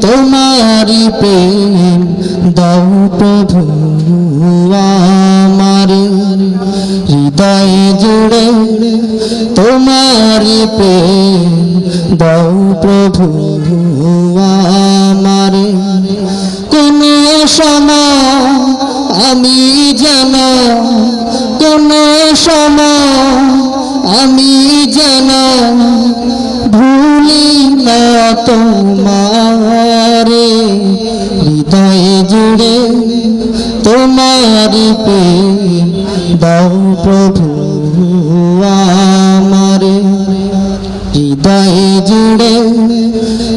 তোমারি প্রেম দাও প্রভু আমারে হৃদয় জুড়ে তোমারি প্রেম দাও প্রভু আমারে কোন সময় আমি যেন কোন সময় আমি যেন ভুলি না তোমারে হৃদয় জুড়ে তোমারি প্রেম দাও প্রভু আমারে হৃদয় জুড়ে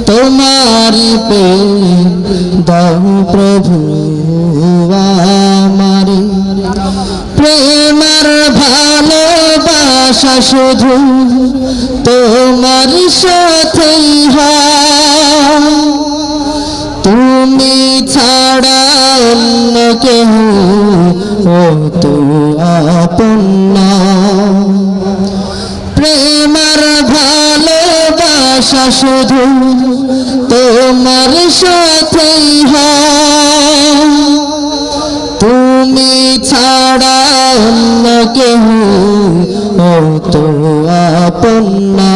তোমারি প্রেম দাও প্রভু আমারে প্রেমের ভালোবাসা শুধু তোমার সাথেই হয় তুমি ছাড়া অন্য কেহ ও তো আপন না প্রেমের ভালোবাসা শুধু তোমার সাথেই হয় তুমি ছাড়া অন্য কেহ ও তো আপন না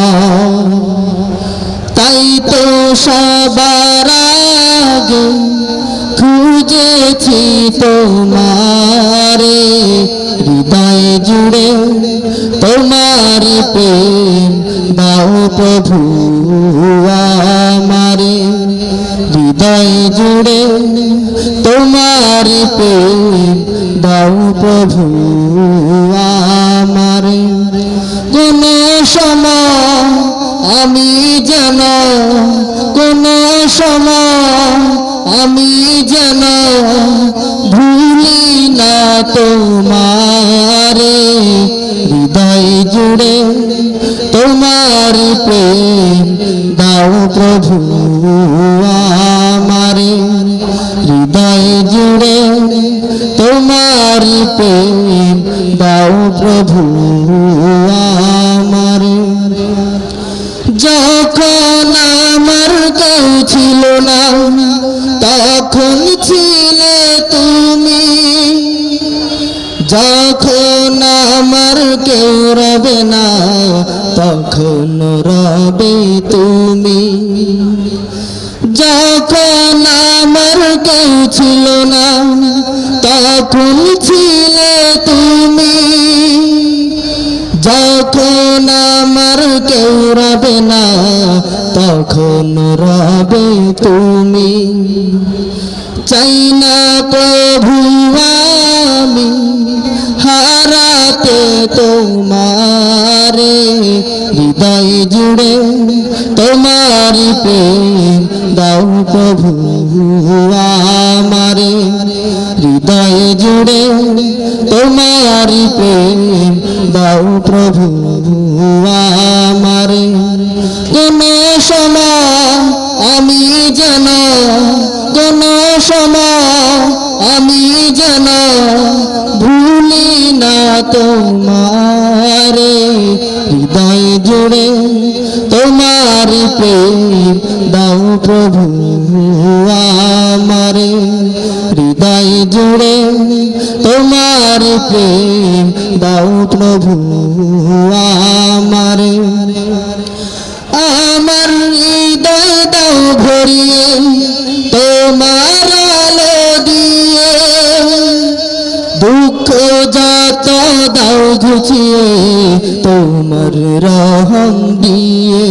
তাই তো সবার আগে খুঁজেছি তোমারে হৃদয় জুড়ে তোমারি প্রেম দাও প্রভু আমারে হৃদয় জুড়ে তোমারি প্রেম দাও প্রভু আমারে কোন সময় আমি যেন কোন সময় আমি যেন ভুলি না তোমারে হৃদয় জুড়ে তোমারি প্রেম দাও প্রভু আমারে হৃদয় জুড়ে তোমারি প্রেম দাও প্রভু আমারে যখন আমার কেউ ছিল না তখন ছিলে তুমি যখন আমার কেউ রবে না তখন রবে তুমি যখন আমার কেউ ছিল না তখন ছিলে তুমি যখন আমার কেউ রবে না তখন রবে তুমি চাই না প্রভু আমি হারাতে তোমারে হৃদয় জুড়ে তোমারি প্রেম দাও প্রভু আমারে হৃদয় জুড়ে তোমারি প্রেম দাও প্রভু আমারে কোন সময় আমি যেন কোন সময় আমি যেন ভুলি না তোমারে হৃদয় জুড়ে তোমারি প্রেম দাও প্রভু আমারে হৃদয় জুড়ে তোমারি প্রেম দাও প্রভু আমারে আমার হৃদয় দাও ভরিয়ে তোমার আলো দিয়ে দুঃখ যত দাও ঘুচিয়ে তোমার রহম দিয়ে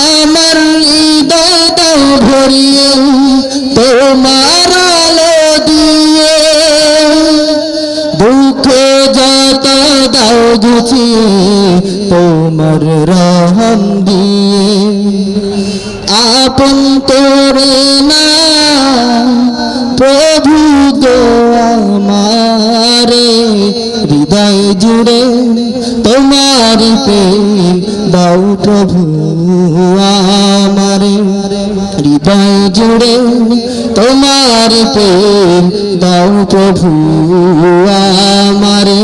আমার হৃদয় দাও ভরিয়ে তোমার আলো দিয়ে দুঃখ যত দাও ঘুচিয়ে তোমার রহম দিয়ে আপন করে না প্রভু গো আমারে হৃদয় জুড়ে তোমারি প্রেম দাও প্রভু আমারে হৃদয় জুড়ে তোমারি প্রেম দাও প্রভু আমারে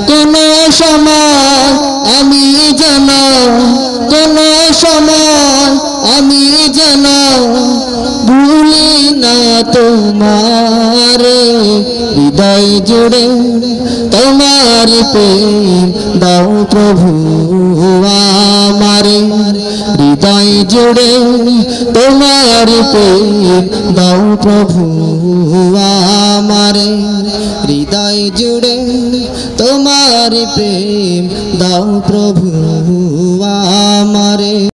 কোন সময় আমি যেন কোন সময় আমি যেন তোমারে হৃদয় জুড়ে তোমার প্রেম দাও প্রভু আমারে হৃদয় জুড়ে তোমার প্রেম দাও প্রভু আমারে হৃদয় জুড়ে তোমার প্রেম দাও প্রভু আমারে।